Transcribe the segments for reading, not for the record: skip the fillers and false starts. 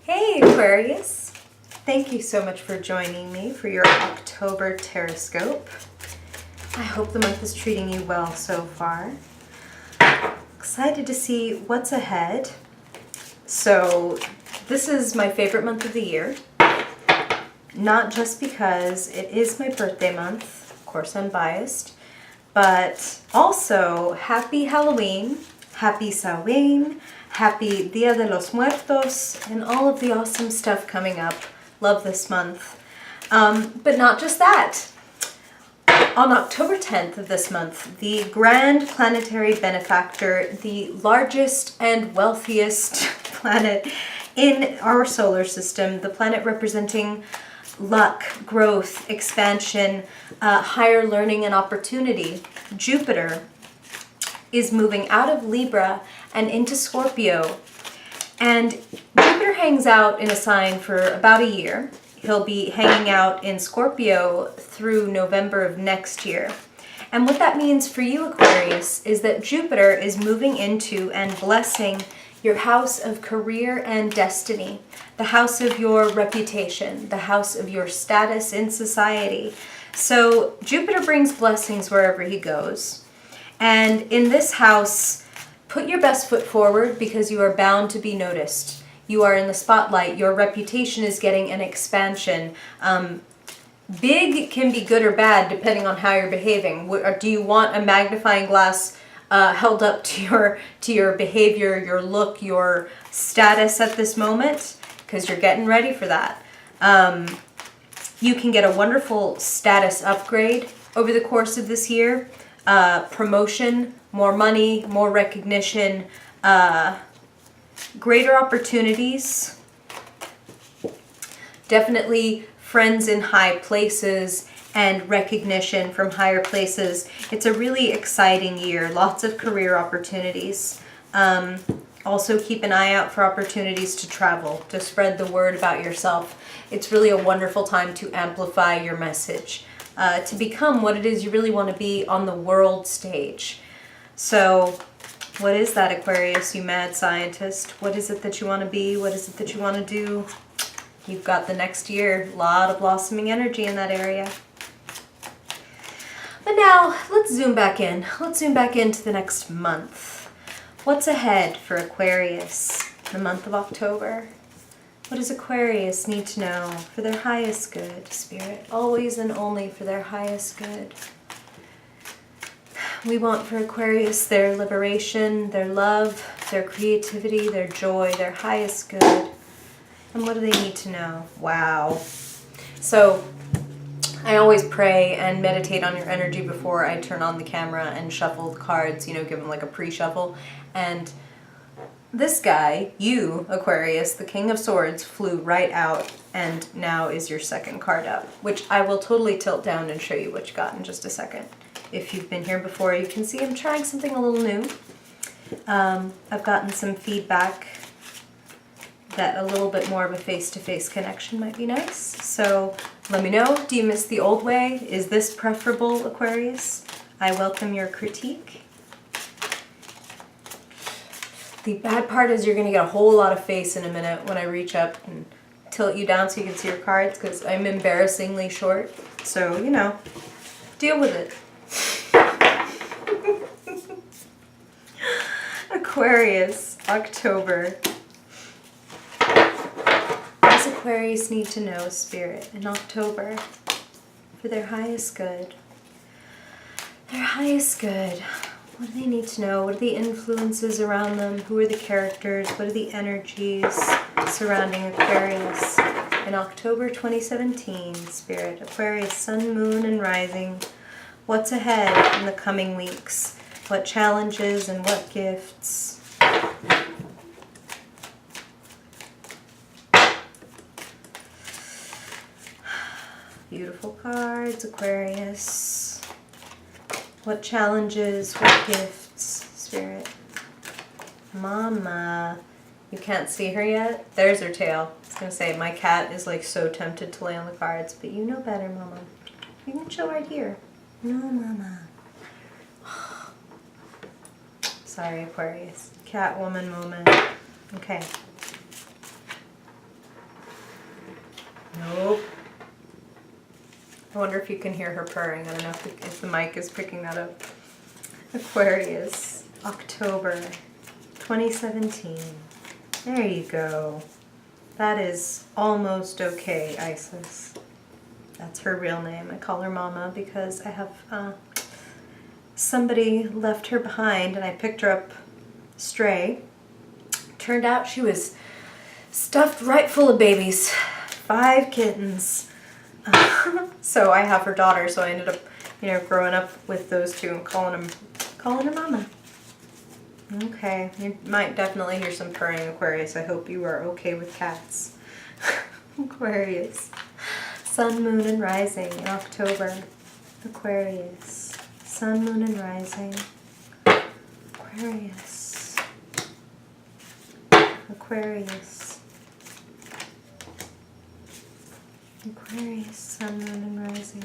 Hey Aquarius! Thank you so much for joining me for your October Horoscope. I hope the month is treating you well so far. Excited to see what's ahead. So this is my favorite month of the year. Not just because it is my birthday month, of course I'm biased, but also happy Halloween, happy Samhain, happy Dia de los Muertos, and all of the awesome stuff coming up. Love this month. But not just that. On October 10th of this month, the grand planetary benefactor, the largest and wealthiest planet in our solar system, the planet representing luck, growth, expansion, higher learning and opportunity, Jupiter, is moving out of Libra and into Scorpio. And Jupiter hangs out in a sign for about a year. He'll be hanging out in Scorpio through November of next year. And what that means for you, Aquarius, is that Jupiter is moving into and blessing your house of career and destiny, the house of your reputation, the house of your status in society. So Jupiter brings blessings wherever he goes. And in this house, put your best foot forward because you are bound to be noticed. You are in the spotlight. Your reputation is getting an expansion. Big can be good or bad depending on how you're behaving. Do you want a magnifying glass held up to your behavior, your look, your status at this moment? Because you're getting ready for that. You can get a wonderful status upgrade over the course of this year. Promotion, more money, more recognition, greater opportunities. Definitely friends in high places and recognition from higher places. It's a really exciting year. Lots of career opportunities. Also keep an eye out for opportunities to travel, to spread the word about yourself. It's really a wonderful time to amplify your message, to become what it is you really want to be on the world stage. So what is that, Aquarius, you mad scientist? What is it that you want to be? What is it that you want to do? You've got the next year. A lot of blossoming energy in that area. But now, let's zoom back in. Let's zoom back into the next month. What's ahead for Aquarius, the month of October? What does Aquarius need to know for their highest good, Spirit? Always and only for their highest good. We want for Aquarius their liberation, their love, their creativity, their joy, their highest good. And what do they need to know? Wow. So I always pray and meditate on your energy before I turn on the camera and shuffle the cards, give them like a pre-shuffle. And this guy, you, Aquarius, the King of Swords, flew right out and now is your second card up, which I will totally tilt down and show you what you got in just a second. If you've been here before, you can see I'm trying something a little new. I've gotten some feedback that a little bit more of a face-to-face connection might be nice. So let me know, do you miss the old way? Is this preferable, Aquarius? I welcome your critique. The bad part is you're going to get a whole lot of face in a minute when I reach up and tilt you down so you can see your cards because I'm embarrassingly short. So, deal with it. Aquarius, October. What does Aquarius need to know, Spirit, in October for their highest good? Their highest good. What do they need to know? What are the influences around them? Who are the characters? What are the energies surrounding Aquarius in October 2017, Spirit? Aquarius, Sun, Moon, and Rising. What's ahead in the coming weeks? What challenges and what gifts? Beautiful cards, Aquarius. What challenges, what gifts, Spirit? Mama. You can't see her yet? There's her tail. I was going to say, my cat is like so tempted to lay on the cards, but you know better, Mama. You can chill right here. No, Mama. Sorry, Aquarius. Catwoman moment. Okay. Nope. I wonder if you can hear her purring. I don't know if the mic is picking that up. Aquarius, October 2017. There you go. That is almost okay, Isis. That's her real name. I call her Mama because I have somebody left her behind and I picked her up stray. Turned out she was stuffed right full of babies. 5 kittens. So I have her daughter, so I ended up, growing up with those two and calling her Mama. Okay, you might definitely hear some purring, Aquarius. I hope you are okay with cats. Aquarius. Sun, moon, and rising in October. Aquarius. Sun, moon, and rising. Aquarius. Aquarius. Aquarius, sun, moon, and rising.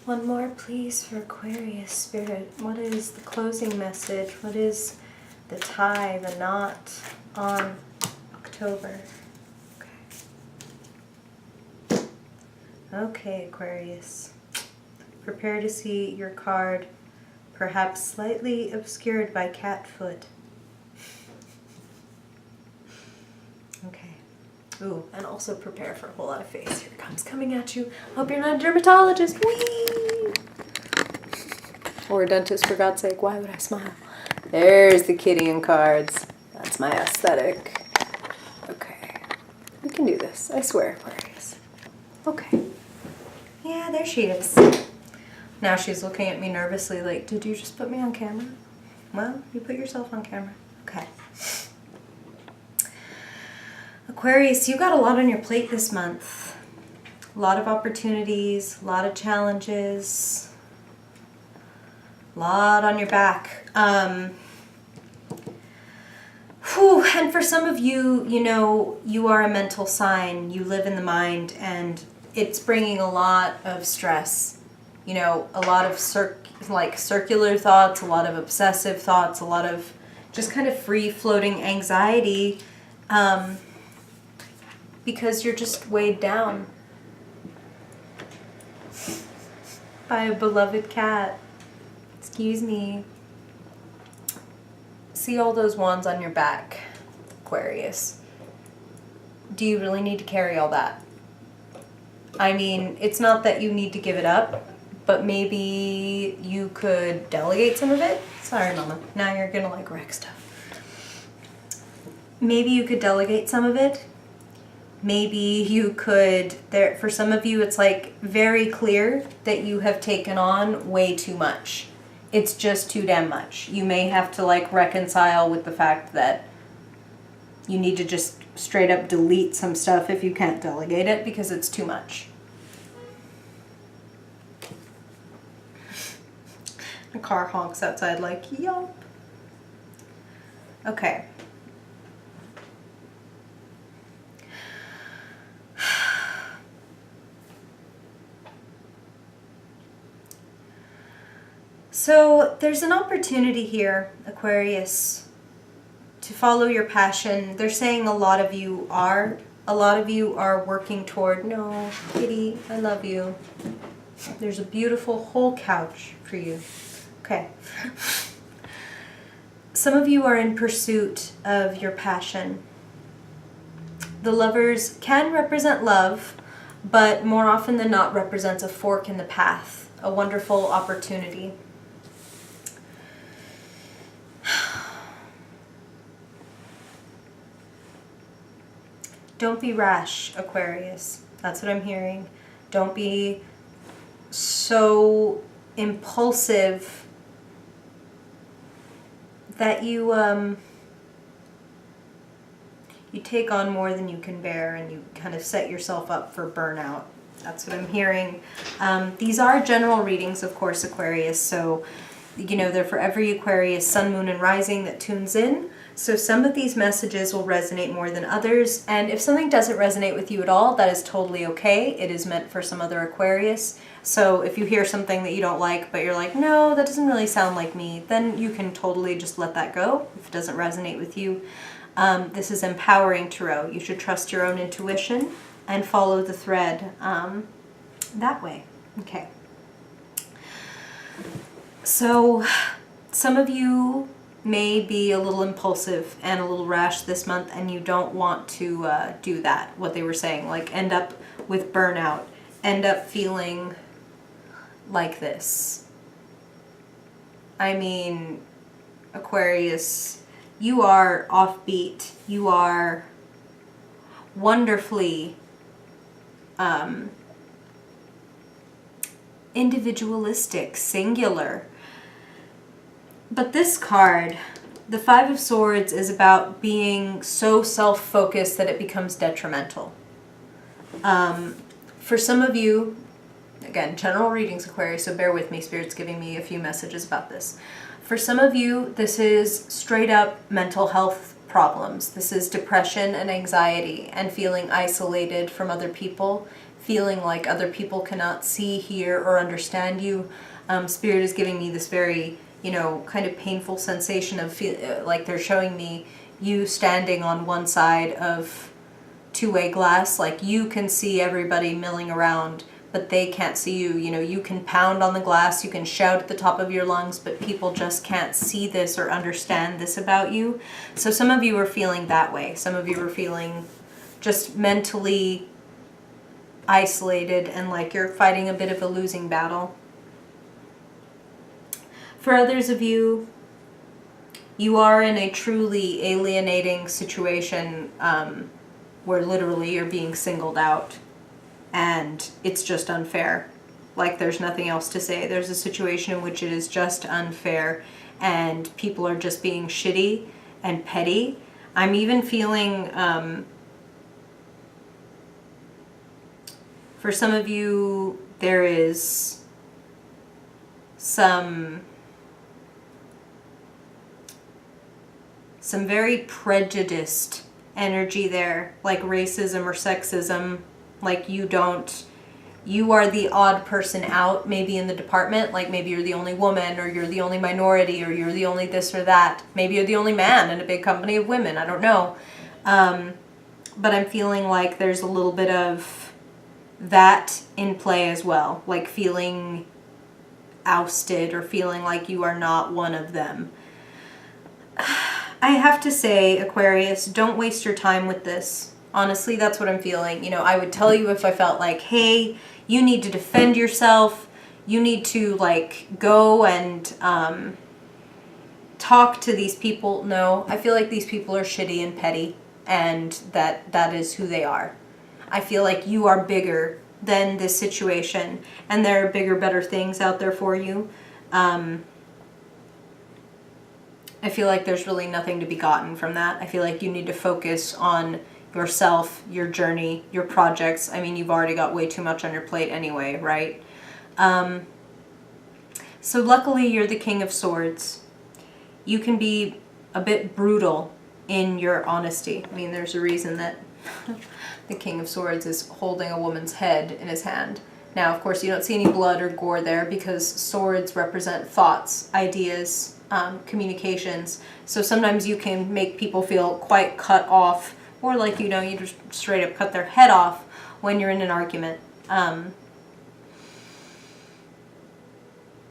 One more, please, for Aquarius, Spirit. What is the closing message? What is the tie, the knot on October? Okay, Aquarius. Prepare to see your card, perhaps slightly obscured by cat foot. Okay. Ooh, and also prepare for a whole lot of face. Here it comes, coming at you. Hope you're not a dermatologist. Whee! Or a dentist, for God's sake. Why would I smile? There's the kitty in cards. That's my aesthetic. Okay. We can do this. I swear, Aquarius. Okay. Yeah, there she is. Now she's looking at me nervously like, did you just put me on camera? Well, you put yourself on camera. Okay. Aquarius, you got a lot on your plate this month. A lot of opportunities, a lot of challenges, a lot on your back. And for some of you, you are a mental sign. You live in the mind, and it's bringing a lot of stress. A lot of circular thoughts, a lot of obsessive thoughts, a lot of just kind of free-floating anxiety, because you're just weighed down by a beloved cat. Excuse me. See all those wands on your back, Aquarius. Do you really need to carry all that? I mean, it's not that you need to give it up, but maybe you could delegate some of it. Sorry, Mama. Now you're gonna wreck stuff. Maybe you could delegate some of it. Maybe you could, for some of you, it's very clear that you have taken on way too much. It's just too damn much. You may have to reconcile with the fact that you need to just straight up delete some stuff if you can't delegate it because it's too much. The car honks outside yup. Okay. So there's an opportunity here, Aquarius, to follow your passion. They're saying a lot of you are working toward, no, kitty, I love you. There's a beautiful whole couch for you. Okay. Some of you are in pursuit of your passion. The Lovers can represent love, but more often than not represents a fork in the path, a wonderful opportunity. Don't be rash, Aquarius. That's what I'm hearing. Don't be so impulsive that you take on more than you can bear, and you kind of set yourself up for burnout. That's what I'm hearing. These are general readings, of course, Aquarius, so they're for every Aquarius, sun, moon, and rising that tunes in. So some of these messages will resonate more than others, and if something doesn't resonate with you at all, that is totally okay. It is meant for some other Aquarius. So if you hear something that you don't like, but you're like, no, that doesn't really sound like me, then you can totally just let that go if it doesn't resonate with you. This is empowering tarot. You should trust your own intuition and follow the thread that way. Okay. So some of you may be a little impulsive and a little rash this month, and you don't want to do that, what they were saying, like end up with burnout, end up feeling like this. I mean, Aquarius, you are offbeat, you are wonderfully individualistic, singular. But this card, the Five of Swords, is about being so self-focused that it becomes detrimental. For some of you, again, general readings, Aquarius, so bear with me, Spirit's giving me a few messages about this. For some of you, this is straight up mental health problems. This is depression and anxiety and feeling isolated from other people, feeling like other people cannot see, hear, or understand you. Spirit is giving me this very, kind of painful sensation of like they're showing me you standing on one side of two-way glass, like you can see everybody milling around, but they can't see you. You can pound on the glass, you can shout at the top of your lungs, but people just can't see this or understand this about you. So some of you are feeling that way. Some of you are feeling just mentally isolated and like you're fighting a bit of a losing battle. For others of you, you are in a truly alienating situation where literally you're being singled out and it's just unfair. Like there's nothing else to say. There's a situation in which it is just unfair and people are just being shitty and petty. I'm even feeling, for some of you, there is some very prejudiced energy there, like racism or sexism, like you are the odd person out maybe in the department, like maybe you're the only woman or you're the only minority or you're the only this or that. Maybe you're the only man in a big company of women, I don't know. But I'm feeling like there's a little bit of that in play as well, like feeling ousted or feeling like you are not one of them. I have to say, Aquarius, don't waste your time with this. Honestly, that's what I'm feeling. I would tell you if I felt like, hey, you need to defend yourself. You need to, like, go and talk to these people. No, I feel like these people are shitty and petty, and that is who they are. I feel like you are bigger than this situation, and there are bigger, better things out there for you. I feel like there's really nothing to be gotten from that. I feel like you need to focus on yourself, your journey, your projects. I mean, you've already got way too much on your plate anyway, right? So luckily you're the King of Swords. You can be a bit brutal in your honesty. I mean, there's a reason that the King of Swords is holding a woman's head in his hand. Now, of course, you don't see any blood or gore there because swords represent thoughts, ideas, communications. So sometimes you can make people feel quite cut off, or like, you just straight up cut their head off when you're in an argument.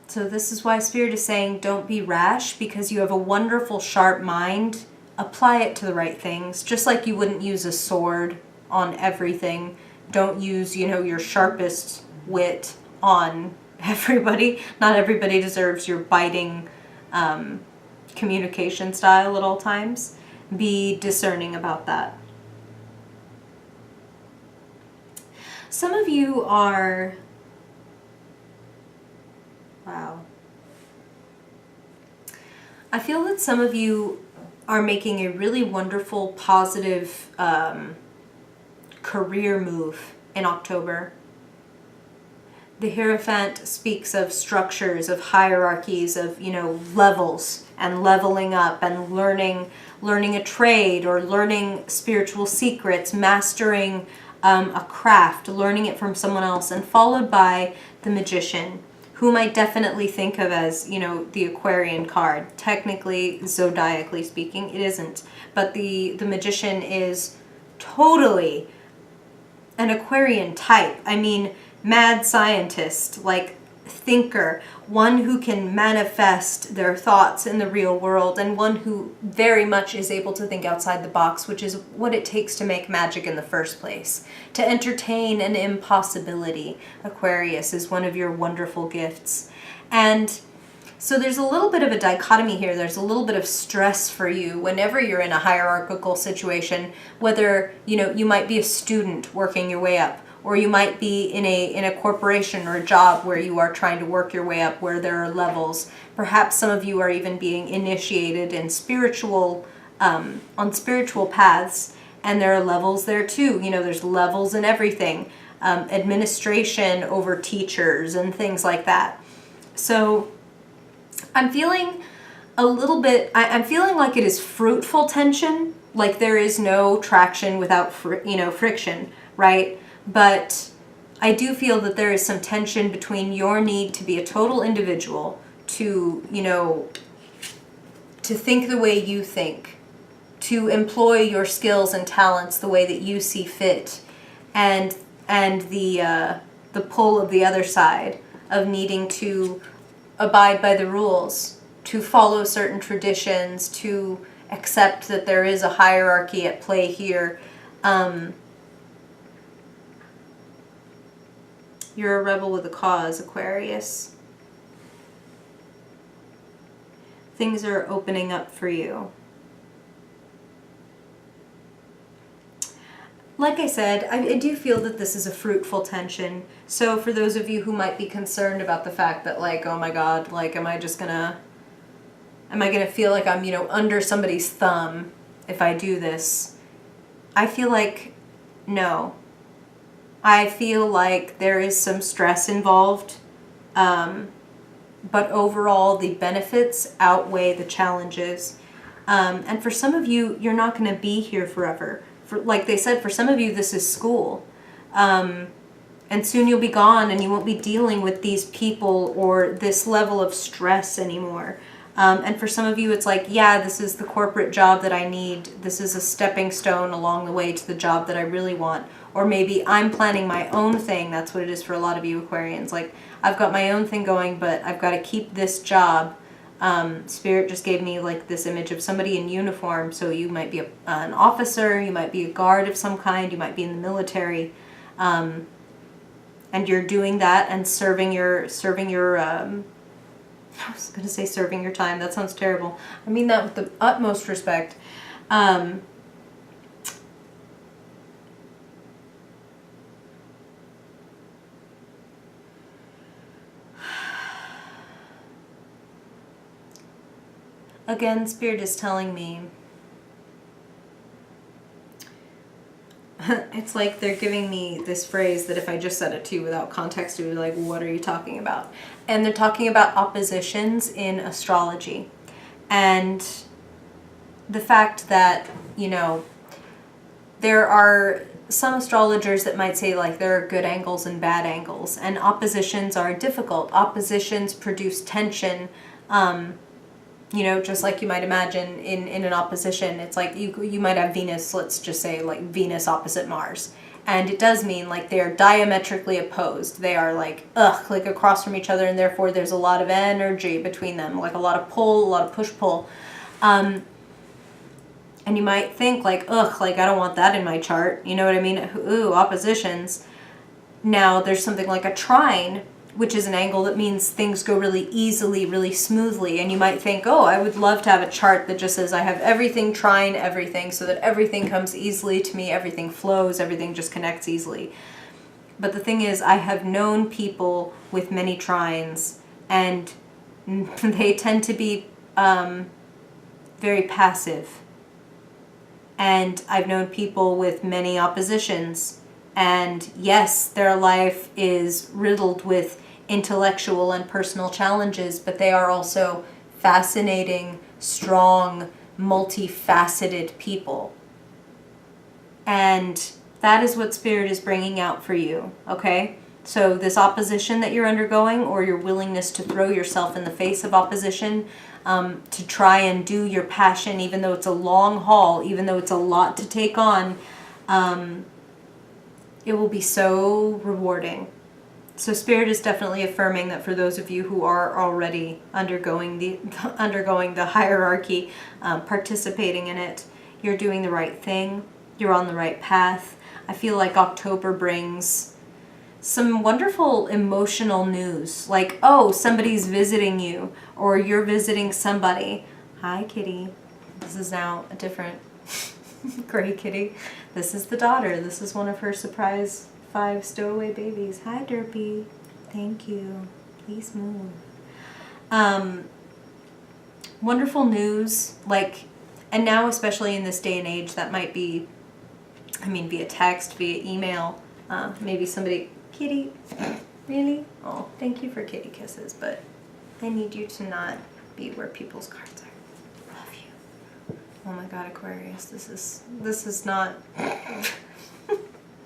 So this is why Spirit is saying don't be rash, because you have a wonderful, sharp mind. Apply it to the right things, just like you wouldn't use a sword on everything. Don't use, your sharpest wit on everybody. Not everybody deserves your biting communication style at all times. Be discerning about that. Some of you are, wow. I feel that some of you are making a really wonderful, positive career move in October. The Hierophant speaks of structures, of hierarchies, of, levels and leveling up and learning learning a trade or learning spiritual secrets, mastering a craft, learning it from someone else, and followed by the Magician, whom I definitely think of as, you know, the Aquarian card. Technically, zodiacally speaking, it isn't. But the Magician is totally an Aquarian type. I mean, mad scientist, like thinker, one who can manifest their thoughts in the real world, and one who very much is able to think outside the box, which is what it takes to make magic in the first place. To entertain an impossibility, Aquarius, is one of your wonderful gifts. And so there's a little bit of a dichotomy here. There's a little bit of stress for you whenever you're in a hierarchical situation, whether, you know, you might be a student working your way up, or you might be in a corporation or a job where you are trying to work your way up, where there are levels. Perhaps some of you are even being initiated in spiritual, on spiritual paths, and there are levels there too. You know, there's levels in everything. Administration over teachers and things like that. So I'm feeling a little bit, I'm feeling like it is fruitful tension, like there is no traction without, friction, right? But I do feel that there is some tension between your need to be a total individual, to, you know, to think the way you think, to employ your skills and talents the way that you see fit, and the pull of the other side of needing to abide by the rules, to follow certain traditions, to accept that there is a hierarchy at play here. You're a rebel with a cause, Aquarius. Things are opening up for you. Like I said, I do feel that this is a fruitful tension. So for those of you who might be concerned about the fact that, like, oh my God, like, am I gonna feel like I'm, you know, under somebody's thumb if I do this? I feel like, no. I feel like there is some stress involved, but overall the benefits outweigh the challenges. And for some of you, you're not going to be here forever. Like they said, for some of you, this is school. And soon you'll be gone and you won't be dealing with these people or this level of stress anymore. And for some of you, it's like, yeah, this is the corporate job that I need. This is a stepping stone along the way to the job that I really want. Or maybe I'm planning my own thing. That's what it is for a lot of you Aquarians. Like, I've got my own thing going, but I've got to keep this job. Spirit just gave me like this image of somebody in uniform. So you might be an officer, you might be a guard of some kind, you might be in the military. And you're doing that and serving your I was going to say serving your time. That sounds terrible. I mean that with the utmost respect. Again, Spirit is telling me, it's like they're giving me this phrase that if I just said it to you without context, you would be like, what are you talking about? And they're talking about oppositions in astrology. And the fact that, you know, there are some astrologers that might say like there are good angles and bad angles, and oppositions are difficult. Oppositions produce tension. You know, just like you might imagine in an opposition, it's like you might have Venus, let's just say like Venus opposite Mars. And it does mean like they're diametrically opposed. They are like across from each other, and therefore there's a lot of energy between them, like a lot of pull, a lot of push-pull. And you might think like, I don't want that in my chart. You know what I mean? Ooh, oppositions. Now there's something like a trine, which is an angle that means things go really easily, really smoothly. And you might think, oh, I would love to have a chart that just says I have everything trine everything, so that everything comes easily to me, everything flows, everything just connects easily. But the thing is, I have known people with many trines, and they tend to be very passive. And I've known people with many oppositions, and yes, their life is riddled with intellectual and personal challenges, but they are also fascinating, strong, multifaceted people. And that is what Spirit is bringing out for you, okay? So this opposition that you're undergoing, or your willingness to throw yourself in the face of opposition, to try and do your passion, even though it's a long haul, even though it's a lot to take on, it will be so rewarding. So Spirit is definitely affirming that for those of you who are already undergoing the hierarchy, participating in it, you're doing the right thing. You're on the right path. I feel like October brings some wonderful emotional news, like, oh, somebody's visiting you, or you're visiting somebody. Hi, kitty. This is now a different gray kitty. This is the daughter. This is one of her surprise 5 stowaway babies. Hi, Derpy. Thank you. Please move. Wonderful news, like, and now especially in this day and age, that might be, I mean, via text, via email, maybe somebody, kitty, really? Oh, thank you for kitty kisses, but I need you to not be where people's cards are. Love you. Oh my God, Aquarius, this is not,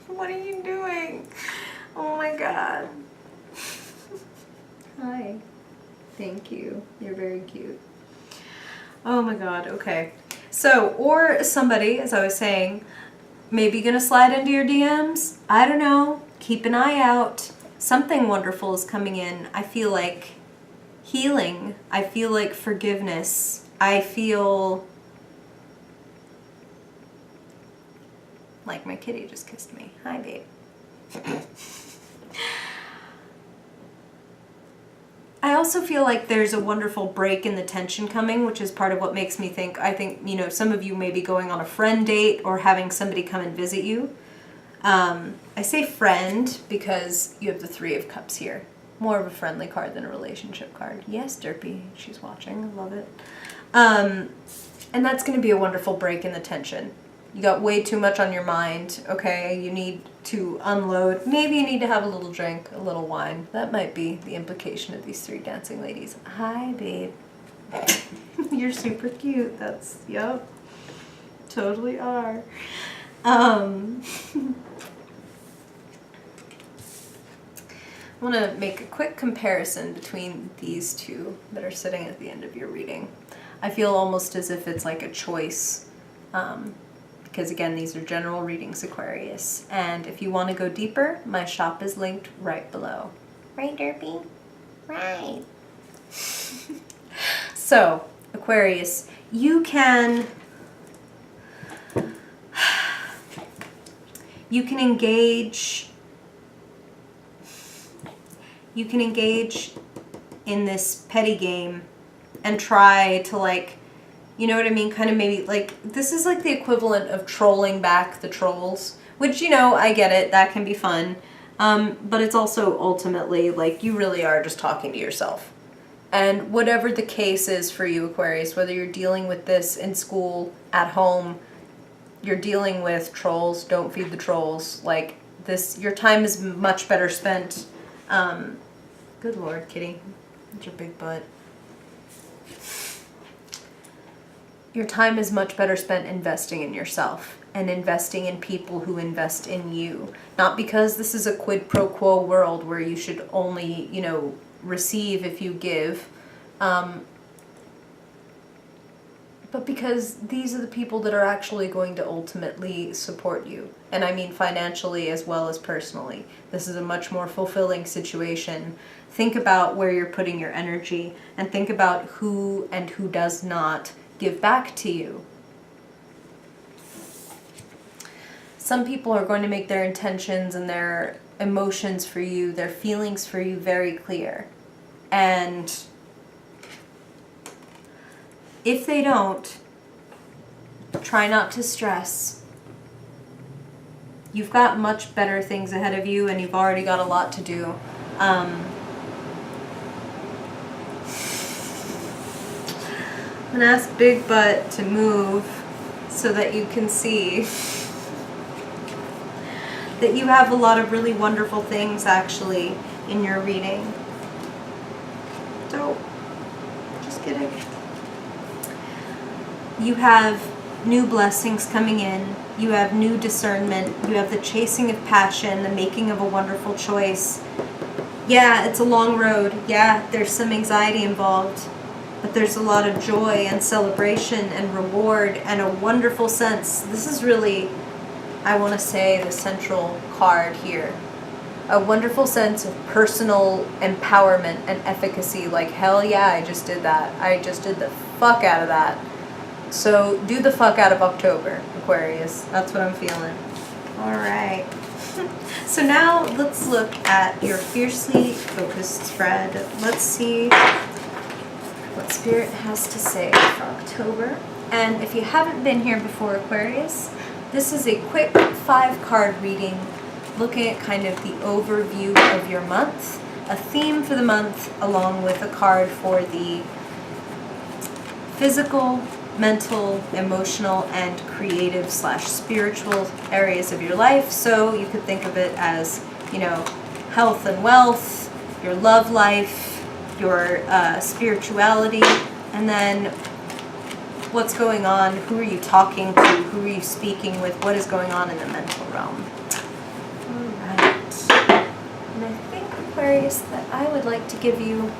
what are you doing? Oh my God. Hi. Thank you. You're very cute. Oh my God, okay. So, or somebody, as I was saying, maybe gonna slide into your DMs. I don't know. Keep an eye out. Something wonderful is coming in. I feel like healing. I feel like forgiveness. I feel like my kitty just kissed me. Hi, babe. I also feel like there's a wonderful break in the tension coming, which is part of what makes me think, I think, you know, some of you may be going on a friend date or having somebody come and visit you. I say friend because you have the 3 of Cups here. More of a friendly card than a relationship card. Yes, Derpy, she's watching. I love it. And that's going to be a wonderful break in the tension. You got way too much on your mind, okay? You need to unload. Maybe you need to have a little drink, a little wine. That might be the implication of these 3 dancing ladies. Hi, babe. You're super cute. That's, yep. Totally are. I want to make a quick comparison between these 2 that are sitting at the end of your reading. I feel almost as if it's like a choice, because again, these are general readings, Aquarius. And if you want to go deeper, my shop is linked right below. Right, Derpy? Right. So, Aquarius, you can engage in this petty game and try to, like, you know what I mean? Kind of maybe, like, this is like the equivalent of trolling back the trolls, which, you know, I get it. That can be fun. But it's also ultimately, like, you really are just talking to yourself. And whatever the case is for you, Aquarius, whether you're dealing with this in school, at home, you're dealing with trolls, don't feed the trolls. Like, this, your time is much better spent. Good Lord, kitty. That's your big butt. Your time is much better spent investing in yourself and investing in people who invest in you. Not because this is a quid pro quo world where you should only, you know, receive if you give, but because these are the people that are actually going to ultimately support you. And I mean financially as well as personally. This is a much more fulfilling situation. Think about where you're putting your energy and think about who and who does not give back to you. Some people are going to make their intentions and their emotions for you, their feelings for you very clear. And if they don't, try not to stress. You've got much better things ahead of you and you've already got a lot to do. I'm going to ask Big Butt to move so that you can see that you have a lot of really wonderful things actually in your reading. So, just kidding. you have new blessings coming in. You have new discernment. You have the chasing of passion, the making of a wonderful choice. Yeah, it's a long road. Yeah, there's some anxiety involved. But there's a lot of joy and celebration and reward and a wonderful sense. This is really, I want to say, the central card here. A wonderful sense of personal empowerment and efficacy. Like, hell yeah, I just did that. I just did the fuck out of that. So do the fuck out of October, Aquarius. That's what I'm feeling. All right. So now let's look at your fiercely focused spread. Let's see what Spirit has to say for October. And if you haven't been here before, Aquarius, this is a quick 5-card reading looking at kind of the overview of your month, a theme for the month, along with a card for the physical, mental, emotional, and creative / spiritual areas of your life. So you could think of it as, you know, health and wealth, your love life, your spirituality, and then what's going on, who are you talking to, who are you speaking with, what is going on in the mental realm. Alright. And I think, Aquarius, that I would like to give you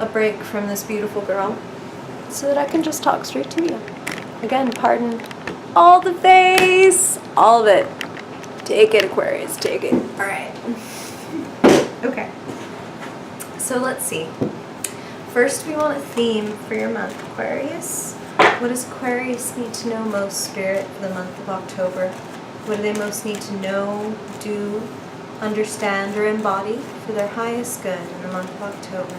a break from this beautiful girl so that I can just talk straight to you. Again, pardon all the face, all of it. Take it, Aquarius, take it. Alright. Okay. So let's see. First, we want a theme for your month, Aquarius. What does Aquarius need to know most, Spirit, for the month of October? What do they most need to know, do, understand, or embody for their highest good in the month of October?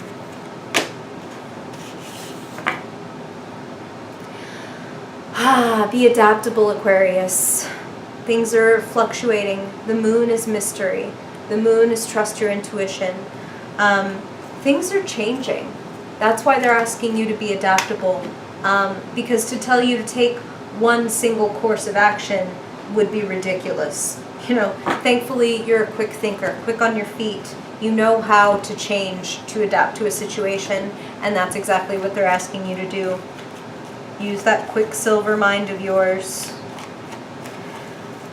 Be adaptable, Aquarius. Things are fluctuating. The moon is mystery. The moon is trust your intuition. Things are changing. That's why they're asking you to be adaptable. Because to tell you to take one single course of action would be ridiculous. You know, thankfully you're a quick thinker, quick on your feet. You know how to change, to adapt to a situation, and that's exactly what they're asking you to do. Use that quicksilver mind of yours.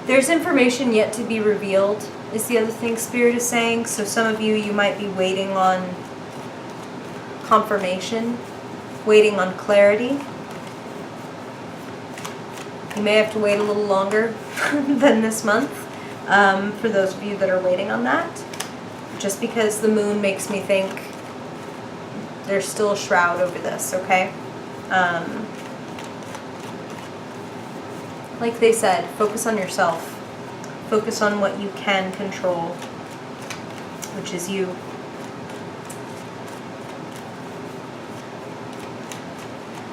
There's information yet to be revealed, is the other thing Spirit is saying. So some of you might be waiting on confirmation, waiting on clarity. You may have to wait a little longer than this month, for those of you that are waiting on that. Just because the moon makes me think there's still a shroud over this, okay? Like they said, focus on yourself. Focus on what you can control, which is you.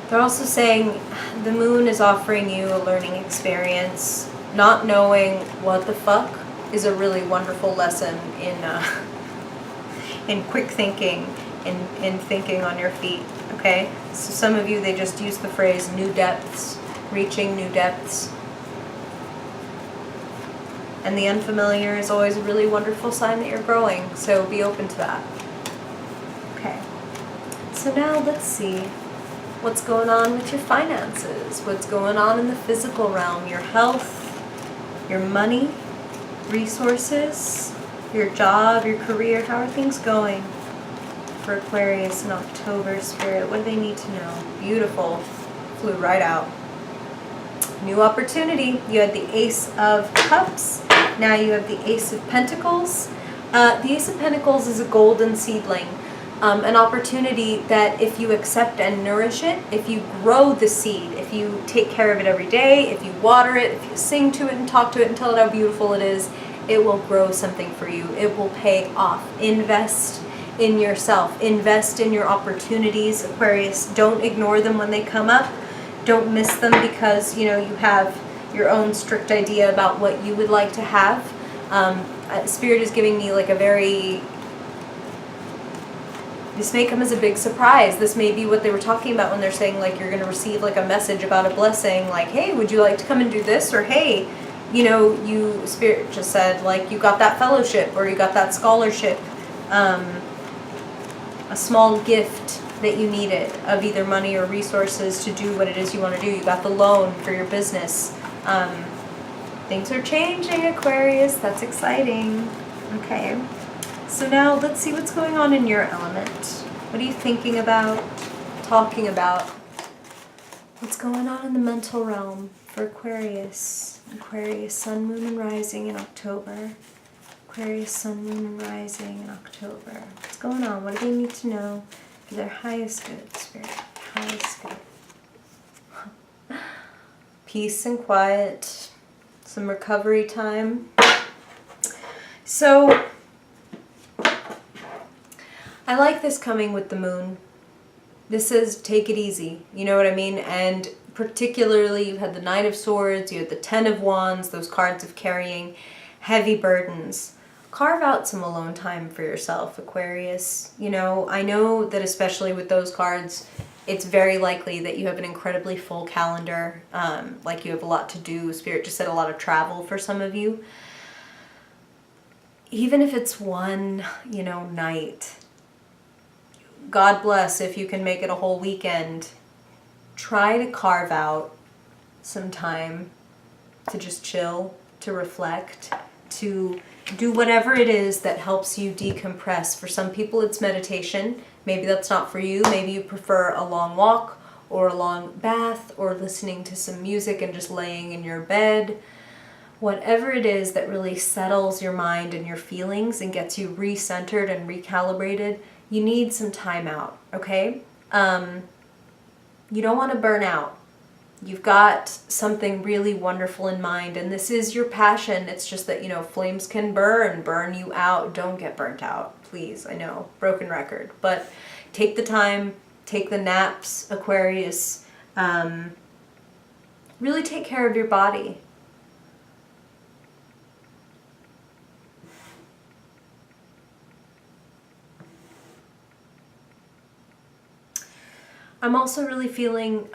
They're also saying the moon is offering you a learning experience. Not knowing what the fuck is a really wonderful lesson in quick thinking, in thinking on your feet, okay? So some of you, they just use the phrase new depths, reaching new depths. And the unfamiliar is always a really wonderful sign that you're growing, so be open to that. Okay, so now let's see what's going on with your finances, what's going on in the physical realm, your health, your money, resources, your job, your career. How are things going for Aquarius in October, Spirit? What do they need to know? Beautiful. Flew right out. New opportunity. You had the Ace of Cups. Now you have the Ace of Pentacles. The Ace of Pentacles is a golden seedling. An opportunity that if you accept and nourish it, if you grow the seed, if you take care of it every day, if you water it, if you sing to it and talk to it and tell it how beautiful it is, it will grow something for you. It will pay off. Invest in yourself. Invest in your opportunities, Aquarius. Don't ignore them when they come up. Don't miss them because, you know, you have your own strict idea about what you would like to have. Spirit is giving me like a very... This may come as a big surprise. This may be what they were talking about when they're saying, like, you're going to receive, like, a message about a blessing. Like, hey, would you like to come and do this? Or, hey, you know, you, Spirit just said, like, you got that fellowship or you got that scholarship. A small gift that you needed of either money or resources to do what it is you want to do. You got the loan for your business. Things are changing, Aquarius. That's exciting. Okay. So now let's see what's going on in your element. What are you thinking about, talking about? What's going on in the mental realm for Aquarius? Aquarius, sun, moon, and rising in October. Aquarius, sun, moon, and rising in October. What's going on? What do they need to know for their highest good, Spirit? Highest good. Peace and quiet. Some recovery time. So, I like this coming with the moon. This is take it easy. You know what I mean? And particularly, you had the Knight of Swords, you had the Ten of Wands, those cards of carrying heavy burdens. Carve out some alone time for yourself, Aquarius. You know, I know that especially with those cards, it's very likely that you have an incredibly full calendar, like you have a lot to do. Spirit just said a lot of travel for some of you. Even if it's one, night, God bless if you can make it a whole weekend. Try to carve out some time to just chill, to reflect, to do whatever it is that helps you decompress. For some people it's meditation. Maybe that's not for you. Maybe you prefer a long walk or a long bath or listening to some music and just laying in your bed. Whatever it is that really settles your mind and your feelings and gets you recentered and recalibrated, you need some time out, okay? You don't want to burn out. You've got something really wonderful in mind, and this is your passion. It's just that, flames can burn you out. Don't get burnt out, please. I know, broken record. But take the time, take the naps, Aquarius. Really take care of your body. I'm also really feeling,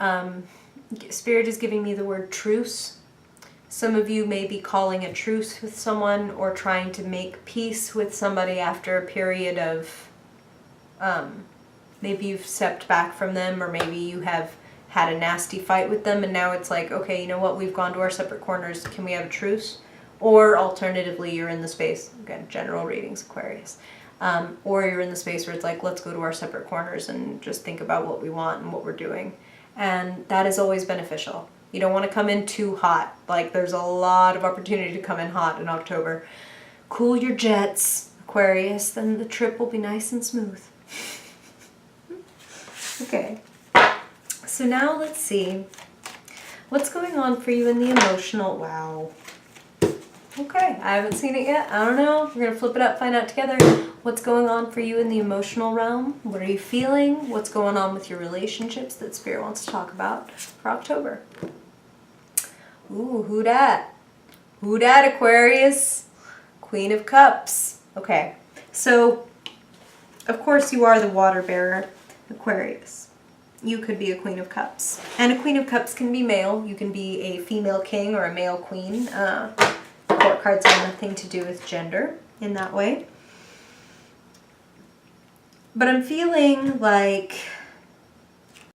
Spirit is giving me the word truce. Some of you may be calling a truce with someone or trying to make peace with somebody after a period of, maybe you've stepped back from them, or maybe you have had a nasty fight with them and now it's like, okay, you know what, we've gone to our separate corners, can we have a truce? Or alternatively, you're in the space, again, general readings, Aquarius. Or you're in the space where it's like, let's go to our separate corners and just think about what we want and what we're doing. And that is always beneficial. You don't want to come in too hot. Like, there's a lot of opportunity to come in hot in October. Cool your jets, Aquarius, then the trip will be nice and smooth. Okay. So now let's see. What's going on for you in the emotional... Wow. Okay, I haven't seen it yet. I don't know. We're going to flip it up, find out together. What's going on for you in the emotional realm? What are you feeling? What's going on with your relationships that Spirit wants to talk about for October? Ooh, who dat? Who dat, Aquarius? Queen of Cups. Okay, so, of course you are the water bearer, Aquarius. You could be a Queen of Cups. And a Queen of Cups can be male. You can be a female king or a male queen. Court cards have nothing to do with gender in that way. But I'm feeling like